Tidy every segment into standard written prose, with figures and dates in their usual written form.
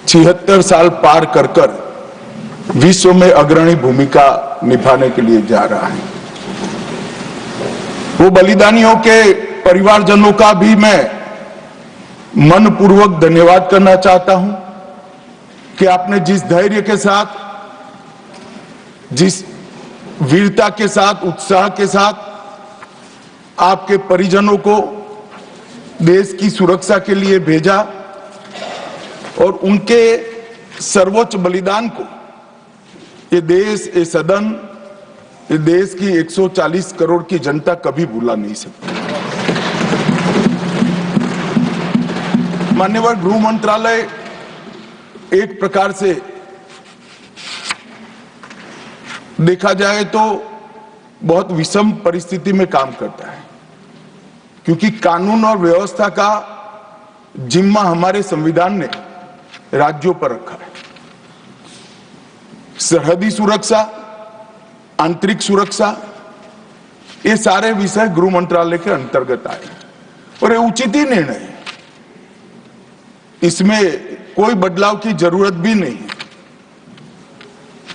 76 साल पार कर विश्व में अग्रणी भूमिका निभाने के लिए जा रहा है। वो बलिदानियों के परिवारजनों का भी मैं मनपूर्वक धन्यवाद करना चाहता हूं कि आपने जिस धैर्य के साथ, जिस वीरता के साथ, उत्साह के साथ आपके परिजनों को देश की सुरक्षा के लिए भेजा और उनके सर्वोच्च बलिदान को ये देश, ये सदन, ये देश की 140 करोड़ की जनता कभी भुला नहीं सकती। माननीय गृह मंत्रालय एक प्रकार से देखा जाए तो बहुत विषम परिस्थिति में काम करता है, क्योंकि कानून और व्यवस्था का जिम्मा हमारे संविधान ने राज्यों पर रखा है। सरहदी सुरक्षा, आंतरिक सुरक्षा, ये सारे विषय गृह मंत्रालय के अंतर्गत आए और ये उचित ही निर्णय है, इसमें कोई बदलाव की जरूरत भी नहीं है।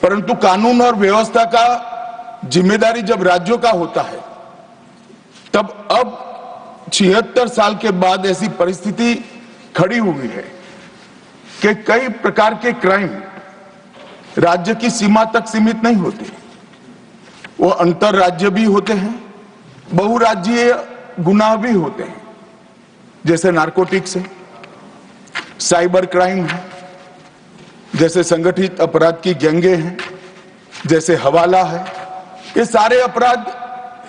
परंतु कानून और व्यवस्था का जिम्मेदारी जब राज्यों का होता है, तब अब 76 साल के बाद ऐसी परिस्थिति खड़ी हुई है कि कई प्रकार के क्राइम राज्य की सीमा तक सीमित नहीं होते, वो अंतर राज्य भी होते हैं, बहुराज्यीय गुनाह भी होते हैं, जैसे नारकोटिक्स है, साइबर क्राइम है, जैसे संगठित अपराध की गैंगे हैं, जैसे हवाला है। ये सारे अपराध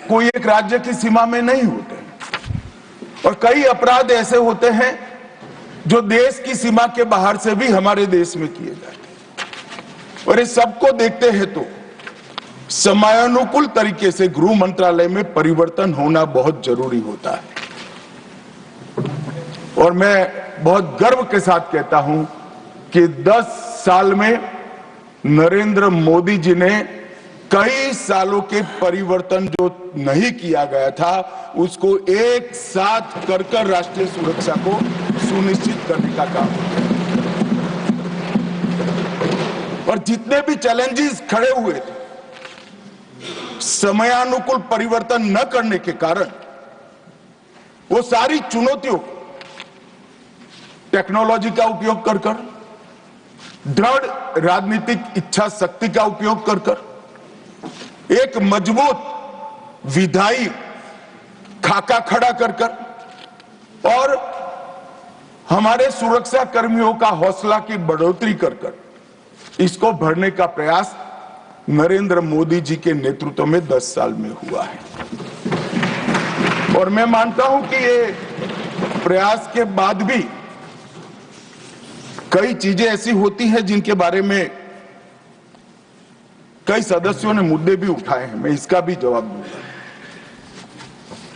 कोई एक राज्य की सीमा में नहीं होते और कई अपराध ऐसे होते हैं जो देश की सीमा के बाहर से भी हमारे देश में किए जाते हैं। और इस सबको देखते हैं तो समयानुकूल तरीके से गृह मंत्रालय में परिवर्तन होना बहुत जरूरी होता है। और मैं बहुत गर्व के साथ कहता हूं कि 10 साल में नरेंद्र मोदी जी ने कई सालों के परिवर्तन जो नहीं किया गया था उसको एक साथ कर राष्ट्रीय सुरक्षा को सुनिश्चित करने का काम किया। और जितने भी चैलेंजेस खड़े हुए थे, समयानुकूल परिवर्तन न करने के कारण वो सारी चुनौतियों टेक्नोलॉजी का उपयोग कर दृढ़ राजनीतिक इच्छा शक्ति का उपयोग कर एक मजबूत विधायी खाका खड़ा कर और हमारे सुरक्षा कर्मियों का हौसला की बढ़ोतरी कर इसको भरने का प्रयास नरेंद्र मोदी जी के नेतृत्व में 10 साल में हुआ है। और मैं मानता हूं कि ये प्रयास के बाद भी कई चीजें ऐसी होती हैं जिनके बारे में कई सदस्यों ने मुद्दे भी उठाए हैं, मैं इसका भी जवाब दूंगा।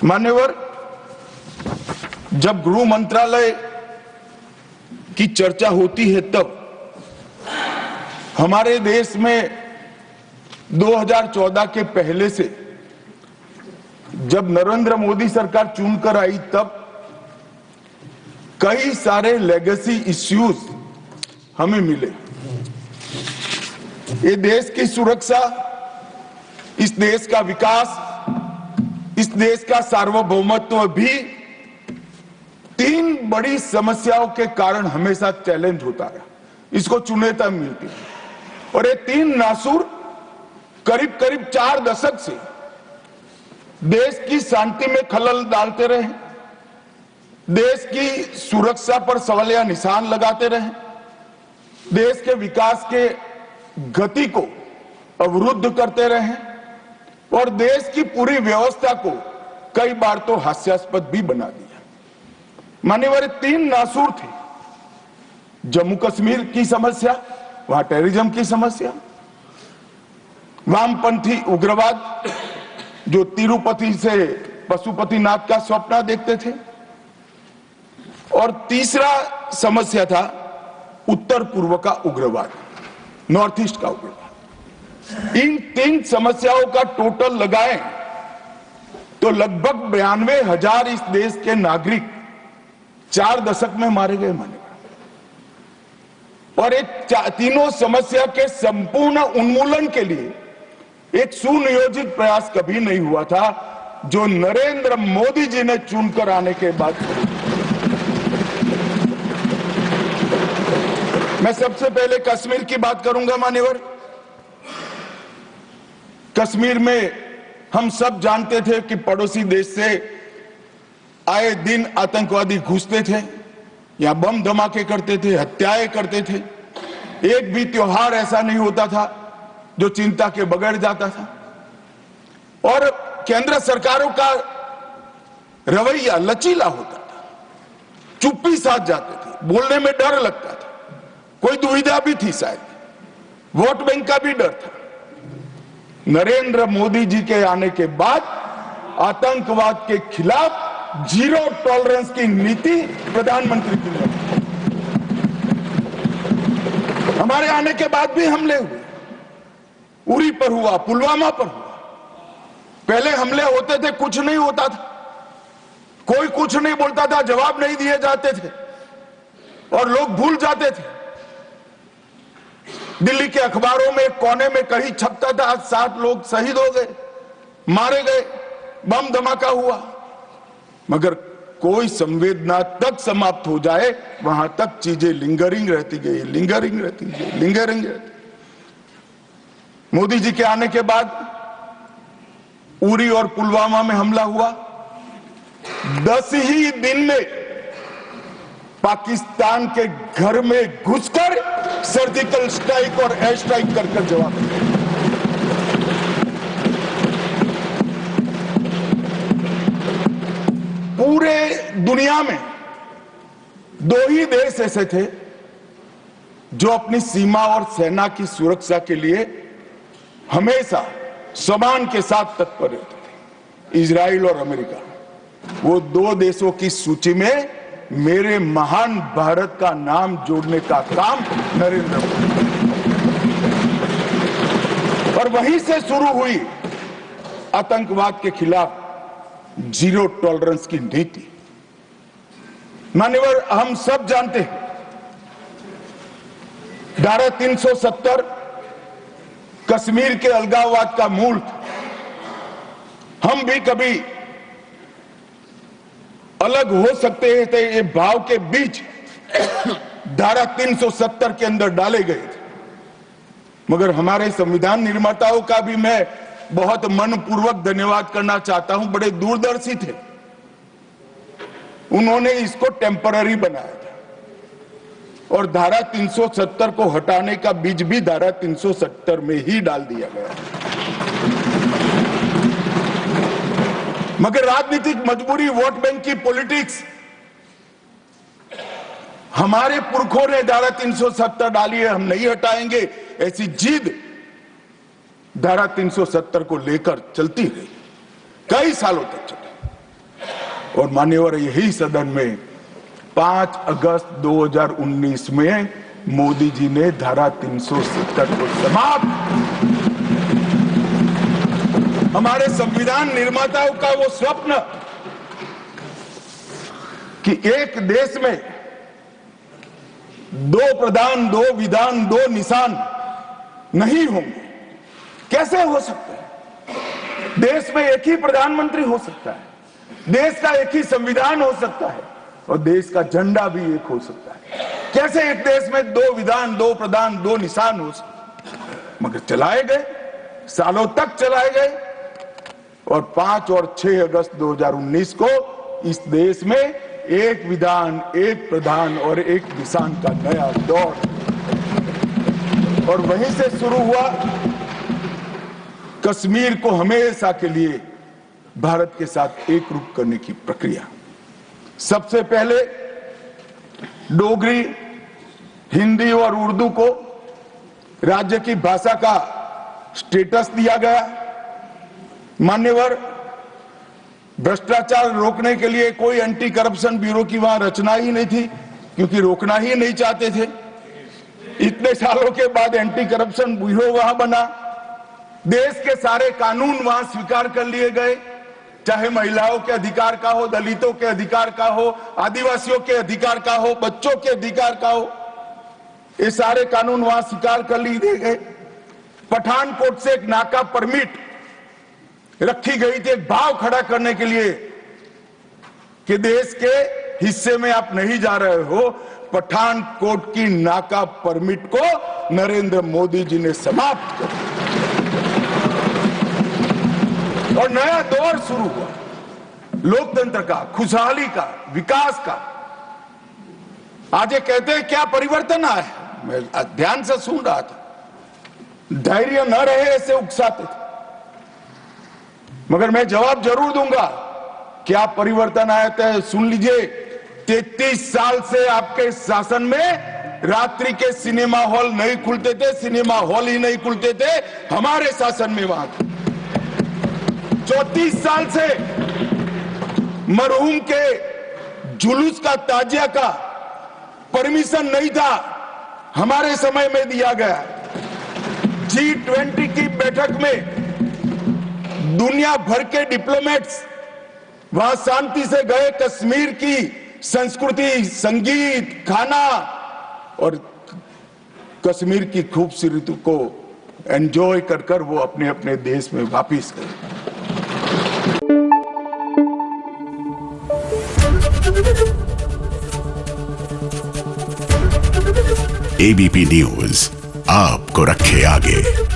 मान्यवर, जब गृह मंत्रालय की चर्चा होती है तब हमारे देश में 2014 के पहले से जब नरेंद्र मोदी सरकार चुनकर आई तब कई सारे लेगेसी इश्यूज हमें मिले। ये देश की सुरक्षा, इस देश का विकास, इस देश का सार्वभौमत्व भी 3 बड़ी समस्याओं के कारण हमेशा चैलेंज होता रहा, इसको चुनौती मिलती है। और ये 3 नासूर करीब 4 दशक से देश की शांति में खलल डालते रहे, देश की सुरक्षा पर सवालिया निशान लगाते रहे, देश के विकास के गति को अवरुद्ध करते रहे और देश की पूरी व्यवस्था को कई बार तो हास्यास्पद भी बना दिया। मान्यवर, 3 नासूर थे। जम्मू कश्मीर की समस्या, वहां टेररिज्म की समस्या, वामपंथी उग्रवाद जो तिरुपति से पशुपतिनाथ का स्वप्न देखते थे, और तीसरा समस्या था उत्तर पूर्व का उग्रवाद, नॉर्थ ईस्ट का उग्रवाद। इन 3 समस्याओं का टोटल लगाएं तो लगभग 92,000 इस देश के नागरिक 4 दशक में मारे गए। माने और एक तीनों समस्या के संपूर्ण उन्मूलन के लिए एक सुनियोजित प्रयास कभी नहीं हुआ था जो नरेंद्र मोदी जी ने चुनकर आने के बाद। मैं सबसे पहले कश्मीर की बात करूंगा मान्यवर। कश्मीर में हम सब जानते थे कि पड़ोसी देश से आए दिन आतंकवादी घुसते थे, यहां बम धमाके करते थे, हत्याएं करते थे। एक भी त्योहार ऐसा नहीं होता था जो चिंता के बगैर जाता था। और केंद्र सरकारों का रवैया लचीला होता था, चुप्पी साध जाते थे, बोलने में डर लगता था, कोई दुविधा भी थी, शायद वोट बैंक का भी डर था। नरेंद्र मोदी जी के आने के बाद आतंकवाद के खिलाफ जीरो टॉलरेंस की नीति प्रधानमंत्री की ने। हमारे आने के बाद भी हमले हुए, उरी पर हुआ, पुलवामा पर हुआ। पहले हमले होते थे, कुछ नहीं होता था, कोई कुछ नहीं बोलता था, जवाब नहीं दिए जाते थे और लोग भूल जाते थे। दिल्ली के अखबारों में कोने में कहीं छपता था, आज 7 लोग शहीद हो गए, मारे गए, बम धमाका हुआ, मगर कोई संवेदना तक समाप्त हो जाए वहां तक चीजें लिंगरिंग रहती गई, लिंगरिंग रहती गई, लिंगरिंग रहती। मोदी जी के आने के बाद उरी और पुलवामा में हमला हुआ। 10 ही दिन में पाकिस्तान के घर में घुसकर सर्जिकल स्ट्राइक और एयर स्ट्राइक कर जवाब दिया। पूरे दुनिया में 2 ही देश ऐसे थे जो अपनी सीमा और सेना की सुरक्षा के लिए हमेशा सम्मान के साथ तत्पर रहते थे, इजराइल और अमेरिका। वो 2 देशों की सूची में मेरे महान भारत का नाम जोड़ने का काम नरेंद्र मोदी, और वहीं से शुरू हुई आतंकवाद के खिलाफ जीरो टॉलरेंस की नीति। मान्यवर, हम सब जानते हैं धारा 370 कश्मीर के अलगाववाद का मूल था। हम भी कभी अलग हो सकते थे, ये भाव के बीच धारा 370 के अंदर डाले गए थे, मगर हमारे संविधान निर्माताओं का भी मैं बहुत मनपूर्वक धन्यवाद करना चाहता हूं। बड़े दूरदर्शी थे, उन्होंने इसको टेम्पररी बनाया था और धारा 370 को हटाने का बीज भी धारा 370 में ही डाल दिया गया। मगर राजनीतिक मजबूरी, वोट बैंक की पॉलिटिक्स, हमारे पुरखों ने धारा 370 डाली है, हम नहीं हटाएंगे, ऐसी जिद धारा 370 को लेकर चलती रही, कई सालों तक चली। और मान्यवर, यही सदन में 5 अगस्त 2019 में मोदी जी ने धारा 370 को समाप्त। हमारे संविधान निर्माताओं का वो स्वप्न कि एक देश में 2 प्रधान, 2 विधान, 2 निशान नहीं होंगे, कैसे हो सकता है? देश में एक ही प्रधानमंत्री हो सकता है, देश का एक ही संविधान हो सकता है और देश का झंडा भी एक हो सकता है। कैसे एक देश में 2 विधान, 2 प्रधान, 2 निशान हो सकते? मगर चलाए गए, सालों तक चलाए गए और 5 और 6 अगस्त 2019 को इस देश में एक विधान, एक प्रधान और एक निशान का नया दौर, और वहीं से शुरू हुआ कश्मीर को हमेशा के लिए भारत के साथ एकरूप करने की प्रक्रिया। सबसे पहले डोगरी, हिंदी और उर्दू को राज्य की भाषा का स्टेटस दिया गया। मान्यवर, भ्रष्टाचार रोकने के लिए कोई एंटी करप्शन ब्यूरो की वहां रचना ही नहीं थी, क्योंकि रोकना ही नहीं चाहते थे। इतने सालों के बाद एंटी करप्शन ब्यूरो वहां बना। देश के सारे कानून वहां स्वीकार कर लिए गए, चाहे महिलाओं के अधिकार का हो, दलितों के अधिकार का हो, आदिवासियों के अधिकार का हो, बच्चों के अधिकार का हो। ये सारे कानून वहां स्वीकार कर लिए गए। पठानकोट से एक नाका परमिट रखी गई थी, एक भाव खड़ा करने के लिए कि देश के हिस्से में आप नहीं जा रहे हो। पठानकोट की नाका परमिट को नरेंद्र मोदी जी ने समाप्त कर दिया और नया दौर शुरू हुआ लोकतंत्र का, खुशहाली का, विकास का। आज ये कहते हैं क्या परिवर्तन आया है, मैं ध्यान से सुन रहा था, धैर्य न रहे ऐसे उकसाते थे, मगर मैं जवाब जरूर दूंगा। क्या परिवर्तन आया था सुन लीजिए। 33 साल से आपके शासन में रात्रि के सिनेमा हॉल नहीं खुलते थे, सिनेमा हॉल ही नहीं खुलते थे हमारे शासन में। वहां 34 साल से मरहूम के जुलूस का, ताजिया का परमिशन नहीं था, हमारे समय में दिया गया। G20 की बैठक में दुनिया भर के डिप्लोमेट्स वहां शांति से गए, कश्मीर की संस्कृति, संगीत, खाना और कश्मीर की खूबसूरती को एंजॉय कर कर वो अपने अपने देश में वापिस गए। ABP न्यूज आपको रखे आगे।